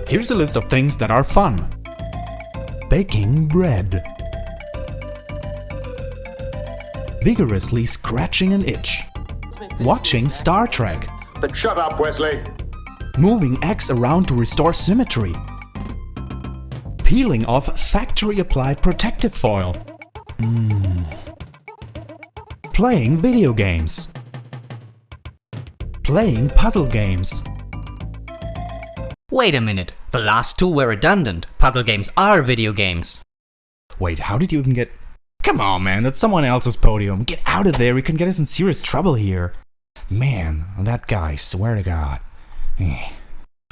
Here's a list of things that are fun. Baking bread. Vigorously scratching an itch. Watching Star Trek. But shut up, Wesley! Moving eggs around to restore symmetry. Peeling off factory-applied protective foil. Playing video games. Playing puzzle games. Wait a minute, the last two were redundant. Puzzle games are video games. Wait, how did you even get... Come on, man, that's someone else's podium. Get out of there, we can get us in serious trouble here. Man, that guy, swear to God.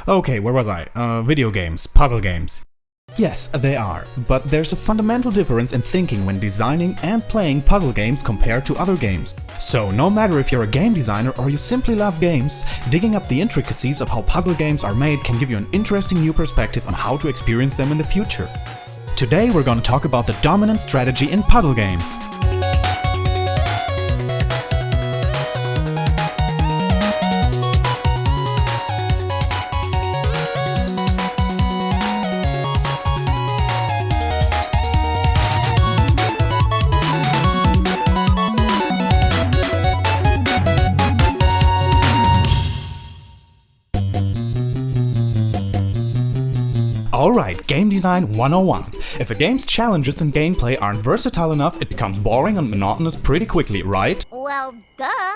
Okay, where was I? Video games, puzzle games. Yes, they are, but there's a fundamental difference in thinking when designing and playing puzzle games compared to other games. So, no matter if you're a game designer or you simply love games, digging up the intricacies of how puzzle games are made can give you an interesting new perspective on how to experience them in the future. Today we're going to talk about the dominant strategy in puzzle games. Alright, Game Design 101. If a game's challenges and gameplay aren't versatile enough, it becomes boring and monotonous pretty quickly, right? Well, duh.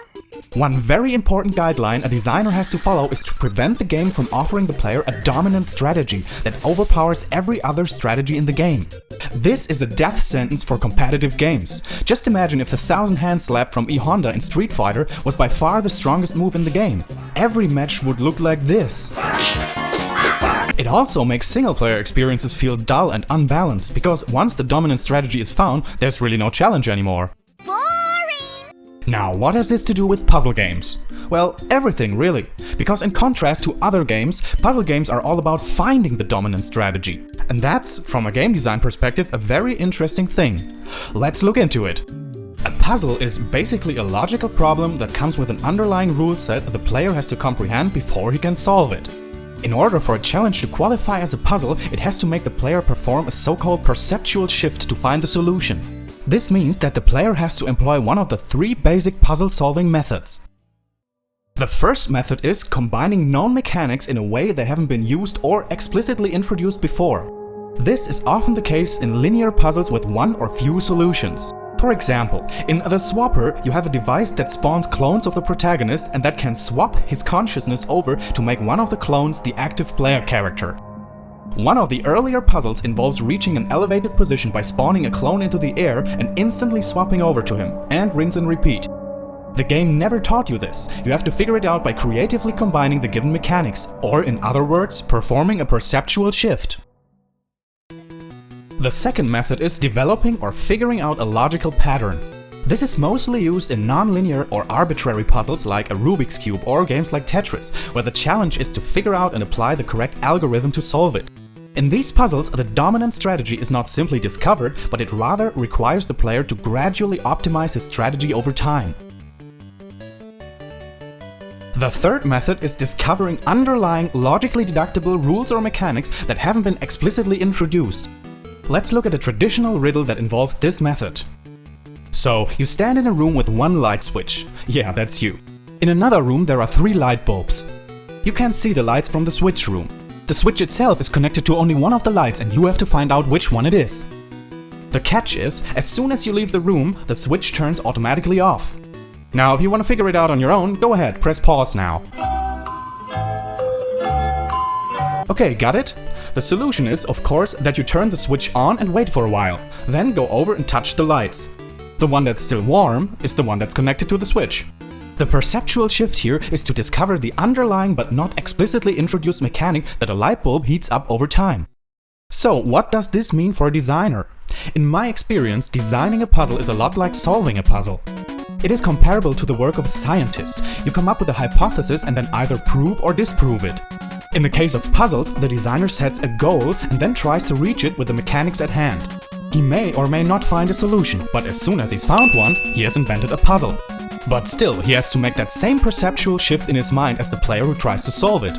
One very important guideline a designer has to follow is to prevent the game from offering the player a dominant strategy that overpowers every other strategy in the game. This is a death sentence for competitive games. Just imagine if the 1000-hand slap from E Honda in Street Fighter was by far the strongest move in the game. Every match would look like this. It also makes single-player experiences feel dull and unbalanced, because once the dominant strategy is found, there's really no challenge anymore. Boring! Now, what has this to do with puzzle games? Well, everything really. Because in contrast to other games, puzzle games are all about finding the dominant strategy. And that's, from a game design perspective, a very interesting thing. Let's look into it. A puzzle is basically a logical problem that comes with an underlying rule set the player has to comprehend before he can solve it. In order for a challenge to qualify as a puzzle, it has to make the player perform a so-called perceptual shift to find the solution. This means that the player has to employ one of the three basic puzzle-solving methods. The first method is combining known mechanics in a way they haven't been used or explicitly introduced before. This is often the case in linear puzzles with one or few solutions. For example, in The Swapper, you have a device that spawns clones of the protagonist and that can swap his consciousness over to make one of the clones the active player character. One of the earlier puzzles involves reaching an elevated position by spawning a clone into the air and instantly swapping over to him, and rinse and repeat. The game never taught you this. You have to figure it out by creatively combining the given mechanics, or in other words, performing a perceptual shift. The second method is developing or figuring out a logical pattern. This is mostly used in non-linear or arbitrary puzzles like a Rubik's Cube or games like Tetris, where the challenge is to figure out and apply the correct algorithm to solve it. In these puzzles, the dominant strategy is not simply discovered, but it rather requires the player to gradually optimize his strategy over time. The third method is discovering underlying, logically deductible rules or mechanics that haven't been explicitly introduced. Let's look at a traditional riddle that involves this method. So, you stand in a room with one light switch. Yeah, that's you. In another room there are 3 light bulbs. You can't see the lights from the switch room. The switch itself is connected to only one of the lights and you have to find out which one it is. The catch is, as soon as you leave the room, the switch turns automatically off. Now, if you want to figure it out on your own, go ahead, press pause now. Okay, got it? The solution is, of course, that you turn the switch on and wait for a while, then go over and touch the lights. The one that's still warm is the one that's connected to the switch. The perceptual shift here is to discover the underlying but not explicitly introduced mechanic that a light bulb heats up over time. So, what does this mean for a designer? In my experience, designing a puzzle is a lot like solving a puzzle. It is comparable to the work of a scientist. You come up with a hypothesis and then either prove or disprove it. In the case of puzzles, the designer sets a goal and then tries to reach it with the mechanics at hand. He may or may not find a solution, but as soon as he's found one, he has invented a puzzle. But still, he has to make that same perceptual shift in his mind as the player who tries to solve it.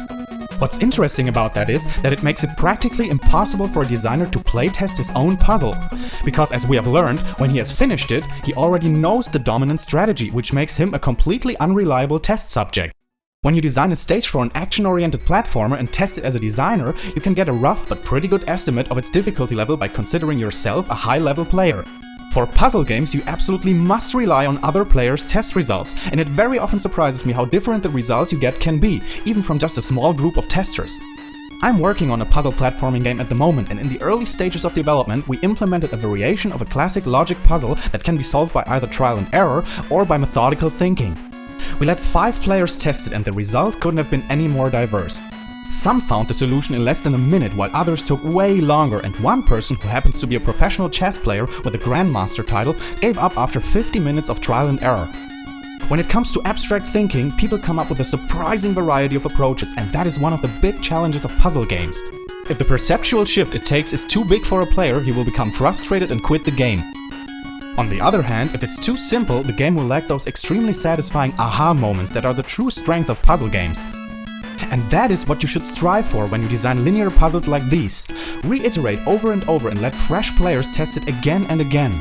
What's interesting about that is that it makes it practically impossible for a designer to playtest his own puzzle. Because as we have learned, when he has finished it, he already knows the dominant strategy, which makes him a completely unreliable test subject. When you design a stage for an action-oriented platformer and test it as a designer, you can get a rough but pretty good estimate of its difficulty level by considering yourself a high-level player. For puzzle games, you absolutely must rely on other players' test results, and it very often surprises me how different the results you get can be, even from just a small group of testers. I'm working on a puzzle platforming game at the moment, and in the early stages of development, we implemented a variation of a classic logic puzzle that can be solved by either trial and error or by methodical thinking. We let 5 players test it, and the results couldn't have been any more diverse. Some found the solution in less than a minute, while others took way longer, and one person, who happens to be a professional chess player with a Grandmaster title, gave up after 50 minutes of trial and error. When it comes to abstract thinking, people come up with a surprising variety of approaches, and that is one of the big challenges of puzzle games. If the perceptual shift it takes is too big for a player, he will become frustrated and quit the game. On the other hand, if it's too simple, the game will lack those extremely satisfying aha moments that are the true strength of puzzle games. And that is what you should strive for when you design linear puzzles like these. Reiterate over and over and let fresh players test it again and again.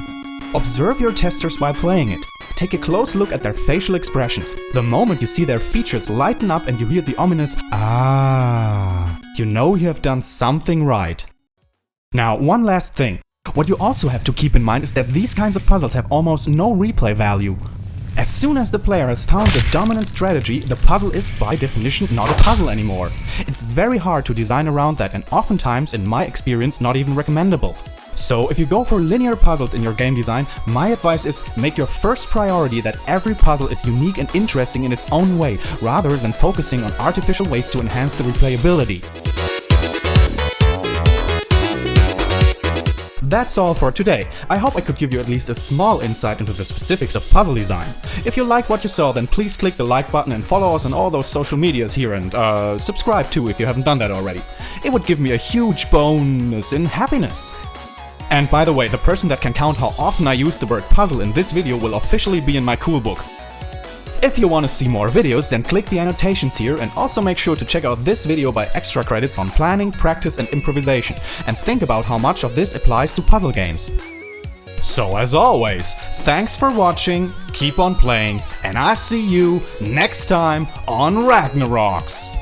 Observe your testers while playing it. Take a close look at their facial expressions. The moment you see their features lighten up and you hear the ominous "ah," you know you have done something right. Now, one last thing. What you also have to keep in mind is that these kinds of puzzles have almost no replay value. As soon as the player has found the dominant strategy, the puzzle is by definition not a puzzle anymore. It's very hard to design around that, and oftentimes, in my experience, not even recommendable. So if you go for linear puzzles in your game design, my advice is make your first priority that every puzzle is unique and interesting in its own way, rather than focusing on artificial ways to enhance the replayability. That's all for today. I hope I could give you at least a small insight into the specifics of puzzle design. If you liked what you saw, then please click the like button and follow us on all those social medias here, and subscribe too if you haven't done that already. It would give me a huge bonus in happiness. And by the way, the person that can count how often I use the word puzzle in this video will officially be in my cool book. If you want to see more videos, then click the annotations here, and also make sure to check out this video by extra credits on planning, practice and improvisation, and think about how much of this applies to puzzle games. So as always, thanks for watching, keep on playing, and I see you next time on RagnarRox!